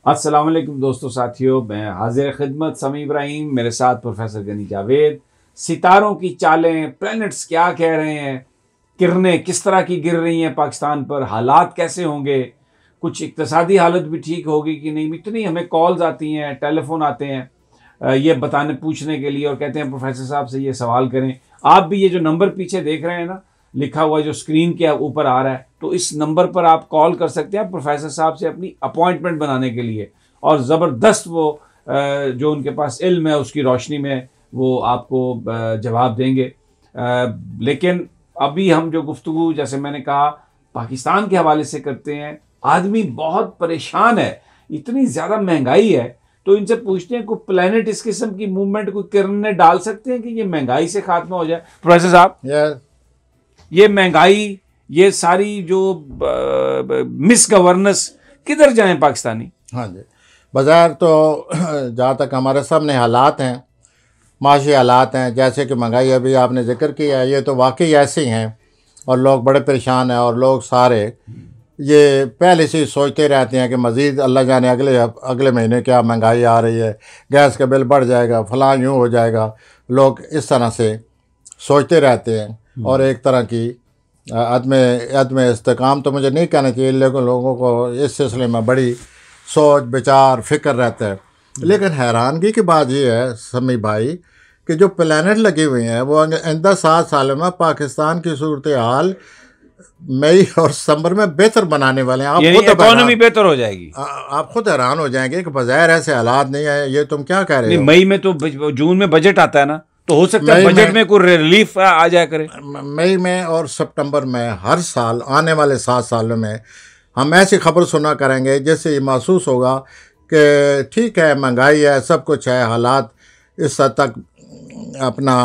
अस्सलाम वालेकुम दोस्तों साथियों, मैं हाजिर खिदमत समी इब्राहिम, मेरे साथ प्रोफेसर गनी जावेद। सितारों की चालें, प्लैनेट्स क्या कह रहे हैं, किरणें किस तरह की गिर रही हैं पाकिस्तान पर, हालात कैसे होंगे, कुछ इक्तसादी हालत भी ठीक होगी कि नहीं। इतनी हमें कॉल्स आती हैं, टेलीफोन आते हैं ये बताने पूछने के लिए और कहते हैं प्रोफेसर साहब से ये सवाल करें। आप भी ये जो नंबर पीछे देख रहे हैं ना, लिखा हुआ जो स्क्रीन के ऊपर आ रहा है, तो इस नंबर पर आप कॉल कर सकते हैं प्रोफेसर साहब से अपनी अपॉइंटमेंट बनाने के लिए, और ज़बरदस्त वो जो उनके पास इल्म है उसकी रोशनी में वो आपको जवाब देंगे। लेकिन अभी हम जो गुफ्तगू, जैसे मैंने कहा, पाकिस्तान के हवाले से करते हैं। आदमी बहुत परेशान है, इतनी ज़्यादा महंगाई है, तो इनसे पूछते हैं कोई प्लेनेट इस किस्म की मूवमेंट कोई किरणें डाल सकते हैं कि ये महंगाई से खात्मा हो जाए। प्रोफेसर साहब, ये महंगाई, ये सारी जो मिस गवर्नेंस किधर जाएं पाकिस्तानी? हाँ जी, बाज़ार तो जहाँ तक हमारे सामने हालात हैं, माशी हालात हैं, जैसे कि महंगाई अभी आपने जिक्र किया है, ये तो वाकई ऐसे ही हैं और लोग बड़े परेशान हैं। और लोग सारे ये पहले से ही सोचते रहते हैं कि मज़ीद अल्लाह जाने अगले महीने क्या महंगाई आ रही है, गैस का बिल बढ़ जाएगा, फलां यूँ हो जाएगा। लोग इस तरह से सोचते रहते हैं और एक तरह की अदम इस्तेकाम तो मुझे नहीं कहना चाहिए, लेकिन लोगों को इस सिलसिले में बड़ी सोच विचार फ़िक्र रहता है। लेकिन हैरानगी की बात यह है समी भाई कि जो प्लैनेट लगे हुए हैं वो आइंदा 7 सालों में पाकिस्तान की सूरत हाल मई और सितंबर में बेहतर बनाने वाले हैं। आप खुद इकोनॉमी बेहतर हो जाएगी। आप खुद हैरान हो जाएंगे कि बज़ाहिर ऐसे हालात नहीं है। ये तुम क्या कह रहे हो? मई में तो, जून में बजट आता है ना, तो हो सकता है बजट में कोई रिलीफ आ जाए करे। मई में और सितंबर में हर साल आने वाले 7 सालों में हम ऐसी खबर सुना करेंगे जिससे ये महसूस होगा कि ठीक है, महंगाई है, सब कुछ है, हालात इस हद तक अपना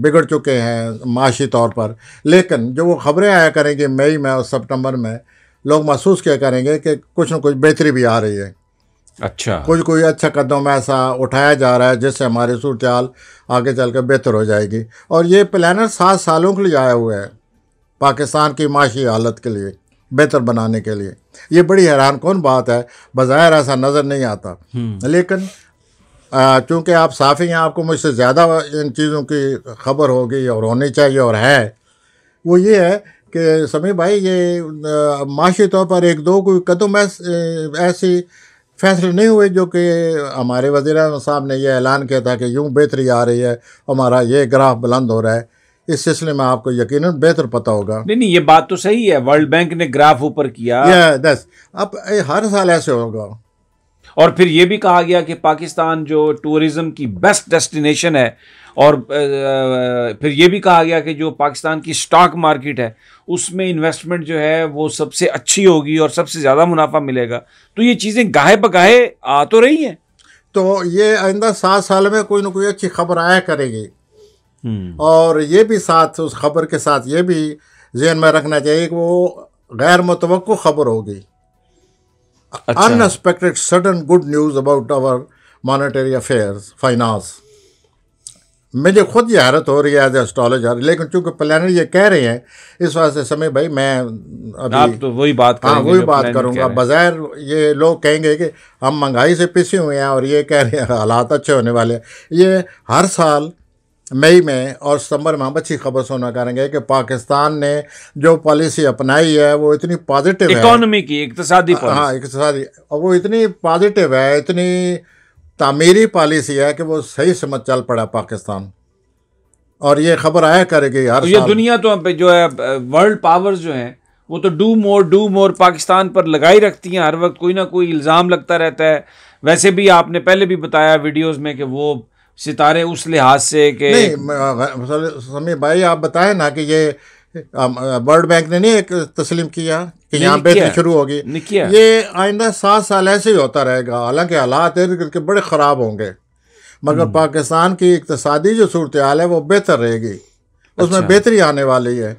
बिगड़ चुके हैं माशी तौर पर। लेकिन जो वो खबरें आया करेंगी मई में और सितंबर में, लोग महसूस किया करेंगे कि कुछ न कुछ बेहतरी भी आ रही है। अच्छा, कोई अच्छा कदम ऐसा उठाया जा रहा है जिससे हमारी सूरत हाल आगे चल कर बेहतर हो जाएगी। और ये प्लानर 7 सालों के लिए आया हुआ है पाकिस्तान की माशी हालत के लिए बेहतर बनाने के लिए। ये बड़ी हैरान कौन बात है, बज़ाहिर ऐसा नज़र नहीं आता। लेकिन चूँकि आप साफ़ी हैं, आपको मुझसे ज़्यादा इन चीज़ों की खबर होगी और होनी चाहिए और है। वो ये है कि समी भाई, ये माशी तौर पर एक दो कोई कदम ऐसी फैसले नहीं हुए जो कि हमारे वज़ीर साहब ने यह ऐलान किया था कि यूँ बेहतरी आ रही है, हमारा ये ग्राफ बुलंद हो रहा है। इस सिलसिले में आपको यकीनन बेहतर पता होगा। नहीं, ये बात तो सही है, वर्ल्ड बैंक ने ग्राफ ऊपर किया। अब हर साल ऐसे होगा। और फिर ये भी कहा गया कि पाकिस्तान जो टूरिज्म की बेस्ट डेस्टिनेशन है, और फिर ये भी कहा गया कि जो पाकिस्तान की स्टॉक मार्केट है उसमें इन्वेस्टमेंट जो है वो सबसे अच्छी होगी और सबसे ज़्यादा मुनाफा मिलेगा। तो ये चीज़ें गाहे बगाहे आ तो रही हैं। तो ये आइंदा 7 साल में कोई ना कोई अच्छी खबर आया करेगी। और ये भी साथ उस खबर के साथ ये भी ज़हन में रखना चाहिए कि वो गैर मुतवक्को खबर होगी। Unexpected sudden good news about our monetary affairs, finance. मुझे खुद ये हैरत हो रही है एज एस्ट्रोलॉजर, लेकिन चूंकि प्लानर ये कह रहे हैं इस वास्ते समय भाई मैं अभी आप तो वही बात करेंगे, वही बात करूँगा। बज़ाहिर ये लोग कहेंगे कि हम महंगाई से पिसे हुए हैं और ये कह रहे हैं हालात अच्छे होने वाले हैं। ये हर साल मई में और सितंबर में हम अच्छी खबर सुना करेंगे कि पाकिस्तान ने जो पॉलिसी अपनाई है वो इतनी पॉजिटिव है, इकोनॉमी की, इक्तिसादी पॉलिसी। हाँ, इक्तिसादी, और वो इतनी पॉजिटिव है, इतनी तामीरी पॉलिसी है कि वो सही समझ चल पड़ा पाकिस्तान। और ये खबर आया करेगी हर ये दुनिया तो जो है, वर्ल्ड पावर्स जो हैं वो तो डू मोर पाकिस्तान पर लगाई रखती हैं। हर वक्त कोई ना कोई इल्ज़ाम लगता रहता है। वैसे भी आपने पहले भी बताया वीडियोस में कि वो सितारे उस लिहाज से कि नहीं, समी भाई आप बताएं ना कि ये वर्ल्ड बैंक ने नहीं एक तस्लीम किया कि यहाँ बेहतरी शुरू होगी। ये आइंदा 7 साल ऐसे ही होता रहेगा। हालांकि हालात इर्द के बड़े ख़राब होंगे, मगर पाकिस्तान की इक्तिसादी जो सूरत हाल है वो बेहतर रहेगी, उसमें बेहतरी आने वाली है।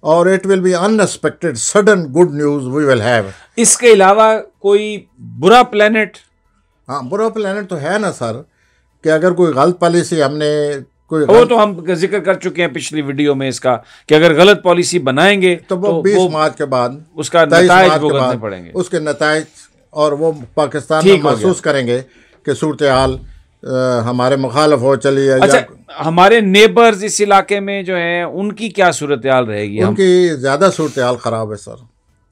और it will be unexpected sudden good news we will have. इसके अलावा कोई बुरा प्लेनेट? हाँ, बुरा प्लेनेट तो है ना सर, कि अगर कोई गलत पॉलिसी हमने वो तो हम जिक्र कर चुके हैं पिछली वीडियो में इसका, कि अगर गलत पॉलिसी बनाएंगे तो वो 20 मार्च के बाद उसका नतायज भुगतने पड़ेंगे। उसके नतायज और वो पाकिस्तान में महसूस करेंगे कि सूरत हाल हमारे मुखालफ हो चली है। अच्छा, हमारे नेबर्स इस इलाके में जो है उनकी क्या सूरत हाल रहेगी? उनकी ज़्यादा सूरत हाल ख़राब है सर।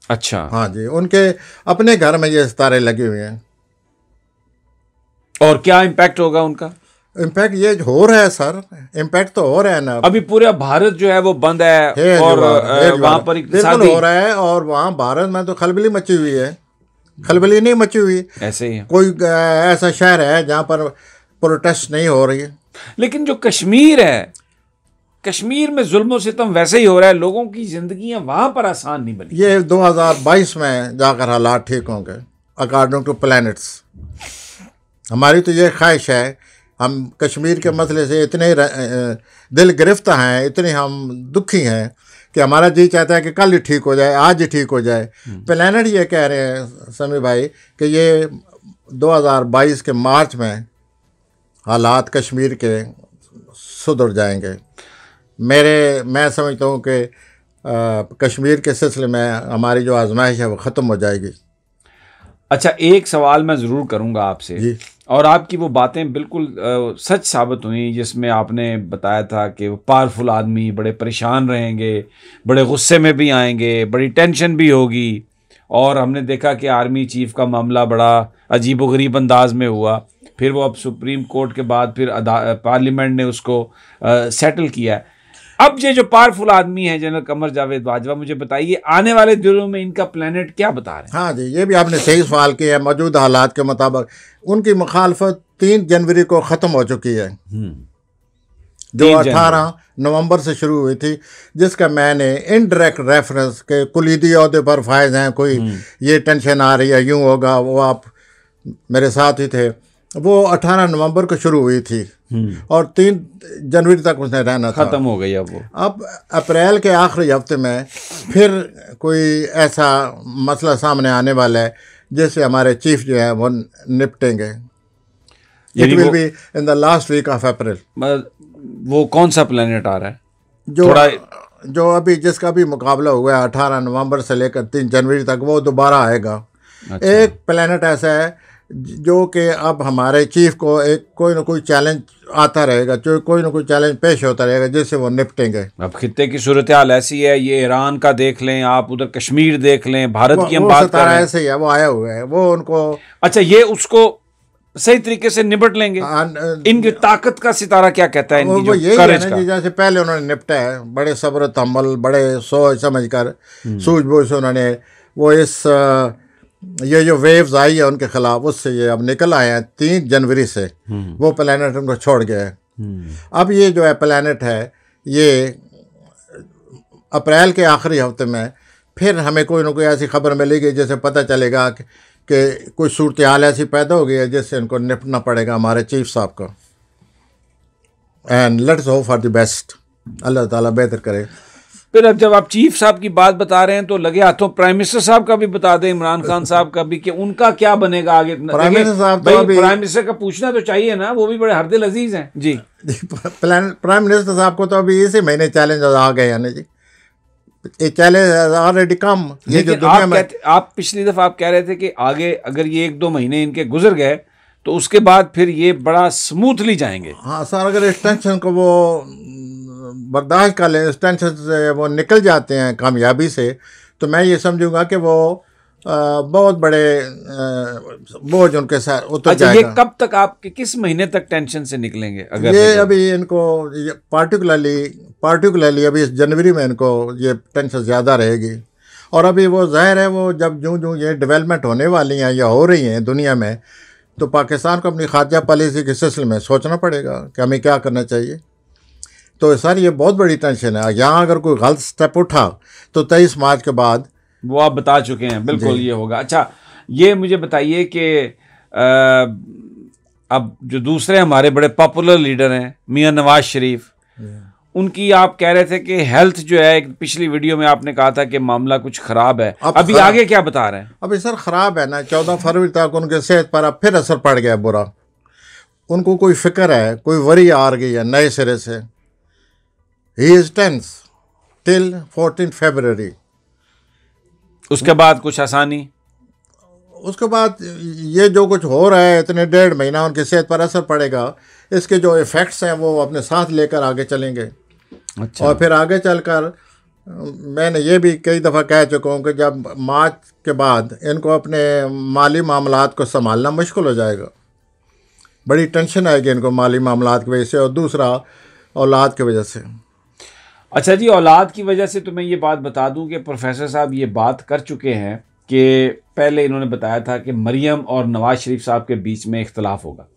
अच्छा, हाँ जी, उनके अपने घर में ये सितारे लगे हुए हैं। और क्या इम्पैक्ट होगा उनका? इम्पैक्ट ये हो रहा है सर, इम्पैक्ट तो हो रहा है ना। अभी पूरा भारत जो है वो बंद है और वहाँ पर बिल्कुल हो रहा है। और वहाँ भारत में तो खलबली मची हुई है, खलबली नहीं मची हुई। ऐसे ही कोई ऐसा शहर है जहाँ पर प्रोटेस्ट नहीं हो रही है। लेकिन जो कश्मीर है, कश्मीर में जुल्म सितम वैसे ही हो रहा है, लोगों की जिंदगियां वहां पर आसान नहीं बनी। ये 2022 में जाकर हालात ठीक होंगे अकॉर्डिंग टू प्लैनेट्स। हमारी तो ये ख्वाहिश है, हम कश्मीर के मसले से इतने दिल गिरफ्त हैं, इतने हम दुखी हैं कि हमारा जी चाहता है कि कल ही ठीक हो जाए, आज ही ठीक हो जाए। प्लैनेट ये कह रहे हैं समी भाई कि ये 2022 के मार्च में हालात कश्मीर के सुधर जाएंगे। मैं समझता हूँ कि कश्मीर के सिलसिले में हमारी जो आजमाइश है वो ख़त्म हो जाएगी। अच्छा, एक सवाल मैं ज़रूर करूँगा आपसे जी। और आपकी वो बातें बिल्कुल सच साबित हुई जिसमें आपने बताया था कि वो पावरफुल आदमी बड़े परेशान रहेंगे, बड़े गुस्से में भी आएंगे, बड़ी टेंशन भी होगी। और हमने देखा कि आर्मी चीफ का मामला बड़ा अजीबोगरीब अंदाज में हुआ, फिर वो अब सुप्रीम कोर्ट के बाद फिर पार्लियामेंट ने उसको सेटल किया है। अब ये जो पावरफुल आदमी है जनरल कमर जावेद बाजवा, मुझे बताइए आने वाले दिनों में इनका प्लैनेट क्या बता रहे हैं? हाँ जी, ये भी आपने सही सवाल किया है। मौजूदा हालात के मुताबिक उनकी मुखालफत 3 जनवरी को ख़त्म हो चुकी है, जो 18 नवंबर से शुरू हुई थी, जिसका मैंने इनडायरेक्ट रेफरेंस के कुलीदी ओहदे पर फायज हैं, कोई ये टेंशन आ रही है, यूँ होगा, वो आप मेरे साथ ही थे। वो 18 नवंबर को शुरू हुई थी और 3 जनवरी तक उसने रहना था। ख़त्म हो गई अब वो। अब अप्रैल के आखिरी हफ्ते में फिर कोई ऐसा मसला सामने आने वाला है जिससे हमारे चीफ जो है वो निपटेंगे। It will be in the last week of April. वो कौन सा प्लैनेट आ रहा है? जो अभी जिसका भी मुकाबला हुआ है 18 नवंबर से लेकर 3 जनवरी तक, वो दोबारा आएगा। अच्छा। एक प्लैनेट ऐसा है जो कि अब हमारे चीफ को एक कोई ना कोई चैलेंज आता रहेगा, जो कोई ना कोई चैलेंज पेश होता रहेगा जिससे वो निपटेंगे। अब खित्ते की सूरत हाल ऐसी है, ये ईरान का देख लें आप, उधर कश्मीर देख लें, भारत की हम बात कर रहे हैं, ऐसे ही है, वो आया हुआ है, वो उनको। अच्छा, ये उसको सही तरीके से निपट लेंगे? इनकी ताकत का सितारा क्या कहता है? इनकी वो यही है ना, जैसे पहले उन्होंने निपटा है, बड़े सब्र तहम्मुल, बड़े सोच समझ कर सूझबूझ से उन्होंने वो इस ये जो वेव्स आई है उनके खिलाफ, उससे ये अब निकल आए हैं। 3 जनवरी से वो प्लैनेट उनको छोड़ गया है। अब ये जो है प्लैनेट है, ये अप्रैल के आखिरी हफ्ते में फिर हमें कोई ना कोई ऐसी खबर मिलेगी जिससे पता चलेगा कि कोई सूरत हाल ऐसी पैदा हो गई है जिससे इनको निपटना पड़ेगा हमारे चीफ साहब को। And let's hope for the best. अल्लाह ताला बेहतर करे। फिर अब जब आप चीफ साहब की बात बता रहे हैं तो लगे हाथों प्राइम मिनिस्टर साहब का भी बता दें, इमरान खान साहब का भी, कि उनका क्या बनेगा आगे। प्राइम मिनिस्टर साहब तो प्राइम मिनिस्टर का पूछना तो चाहिए ना, वो भी बड़े हरदिल अजीज हैं जी। प्राइम मिनिस्टर साहब को तो अभी इसी महीने चैलेंज आ गए हैं ना जी, ये चैलेंज ऑलरेडी कम। ये जो दुनिया में आप पिछली दफा आप कह रहे थे कि आगे अगर ये 1-2 महीने इनके गुजर गए तो उसके बाद फिर ये बड़ा स्मूथली जाएंगे। हाँ सर, अगर इस टेंशन को वो बर्दाश्त कर लें, इस टेंशन से वो निकल जाते हैं कामयाबी से, तो मैं ये समझूंगा कि वो बहुत बड़े बोझ उनके साथ उतर जाएगा। ये कब तक, आप किस महीने तक टेंशन से निकलेंगे? अगर ये अभी इनको पार्टिकुलरली अभी इस जनवरी में इनको ये टेंशन ज़्यादा रहेगी। और अभी वो ज़ाहिर है, वो जब जो ये डेवलपमेंट होने वाली हैं या हो रही हैं दुनिया में, तो पाकिस्तान को अपनी खारजा पॉलिसी के सिलसिले में सोचना पड़ेगा कि हमें क्या करना चाहिए। तो सर ये बहुत बड़ी टेंशन है। यहाँ अगर कोई गलत स्टेप उठा तो 23 मार्च के बाद, वो आप बता चुके हैं, बिल्कुल ये होगा। अच्छा, ये मुझे बताइए कि अब जो दूसरे हमारे बड़े पॉपुलर लीडर हैं मियां नवाज शरीफ, उनकी आप कह रहे थे कि हेल्थ जो है, एक पिछली वीडियो में आपने कहा था कि मामला कुछ खराब है। अभी आगे क्या बता रहे हैं? अभी सर खराब है ना, 14 फरवरी तक उनके सेहत पर अब फिर असर पड़ गया बुरा। उनको कोई फिक्र है, कोई वरी आ गई है नए सिरे से। He is tense till 14 फरवरी। उसके बाद कुछ आसानी? उसके बाद ये जो कुछ हो रहा है इतने 1.5 महीना उनकी सेहत पर असर पड़ेगा, इसके जो इफ़ेक्ट्स हैं वो अपने साथ लेकर आगे चलेंगे। अच्छा। और फिर आगे चलकर मैंने ये भी कई दफ़ा कह चुका हूँ कि जब मार्च के बाद इनको अपने माली मामलात को संभालना मुश्किल हो जाएगा, बड़ी टेंशन आएगी इनको माली मामलात की वजह से, और दूसरा औलाद की वजह से। अच्छा जी, औलाद की वजह से तो मैं ये बात बता दूं कि प्रोफेसर साहब ये बात कर चुके हैं कि पहले इन्होंने बताया था कि मरियम और नवाज शरीफ साहब के बीच में इख्तलाफ होगा,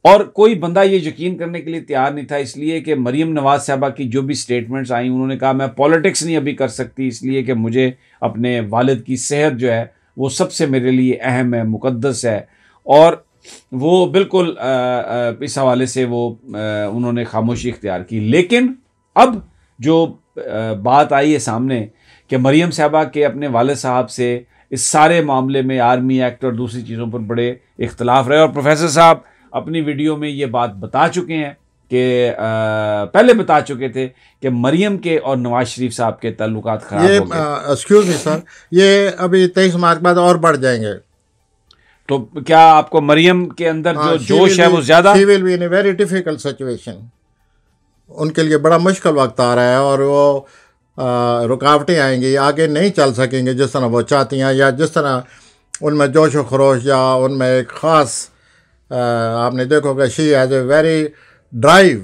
और कोई बंदा ये यकीन करने के लिए तैयार नहीं था, इसलिए कि मरियम नवाज साहबा की जो भी स्टेटमेंट्स आई, उन्होंने कहा मैं पॉलिटिक्स नहीं अभी कर सकती, इसलिए कि मुझे अपने वालिद की सेहत जो है वो सबसे मेरे लिए अहम है, मुकद्दस है। और वो बिल्कुल इस हवाले से वो उन्होंने खामोशी इख्तियार की। लेकिन अब जो बात आई है सामने कि मरियम साहबा के अपने वालिद साहब से इस सारे मामले में आर्मी एक्ट और दूसरी चीज़ों पर बड़े इख्तलाफ रहे, और प्रोफेसर साहब अपनी वीडियो में ये बात बता चुके हैं कि पहले बता चुके थे कि मरियम के और नवाज शरीफ साहब के ताल्लुकात खराब हो गए। एक्सक्यूज मी सर, ये अभी 23 मार्च के बाद और बढ़ जाएंगे। तो क्या आपको मरियम के अंदर जो जोश है वो ज़्यादा? She will be in a very difficult situation, उनके लिए बड़ा मुश्किल वक्त आ रहा है, और वो रुकावटें आएंगी, आगे नहीं चल सकेंगे जिस तरह वो चाहती हैं, या जिस तरह उनमें जोश व खरोश या उनमें एक ख़ास आपने देखोगे she has a very drive,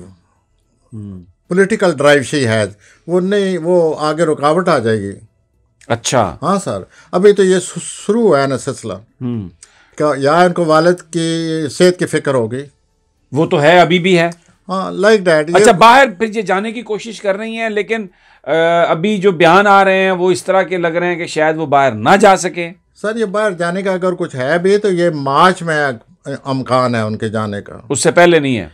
political drive she has, वो नहीं, वो आगे रुकावट आ जाएगी। अच्छा। हाँ सर, अभी तो ये शुरू हुआ है ना सिलसिला, क्या या इनको वालिद की सेहत की फ़िक्र होगी, वो तो है, अभी भी है। हाँ, लाइक डैट। अच्छा, बाहर फिर ये जाने की कोशिश कर रही हैं, लेकिन अभी जो बयान आ रहे हैं वो इस तरह के लग रहे हैं कि शायद वो बाहर ना जा सके। सर ये बाहर जाने का अगर कुछ है भी तो ये मार्च में अमकान है उनके जाने का, उससे पहले नहीं है।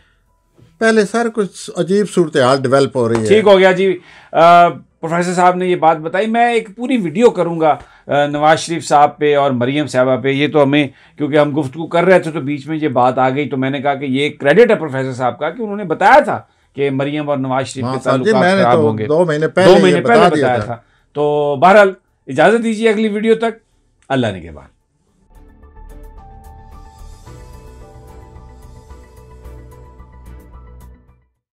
पहले सर कुछ अजीब सूरत हाल डेवलप हो रही है। ठीक हो गया जी, प्रोफेसर साहब ने ये बात बताई। मैं एक पूरी वीडियो करूंगा नवाज शरीफ साहब पे और मरियम साहबा पे। ये तो हमें, क्योंकि हम गुफ्तगू कर रहे थे तो बीच में ये बात आ गई, तो मैंने कहा कि ये क्रेडिट है प्रोफेसर साहब का कि उन्होंने बताया था कि मरियम और नवाज शरीफ के ताल्लुकात खराब होंगे। 2 महीने पहले बताया था। तो बहरहाल इजाज़त दीजिए अगली वीडियो तक, अल्लाह ने के बाद।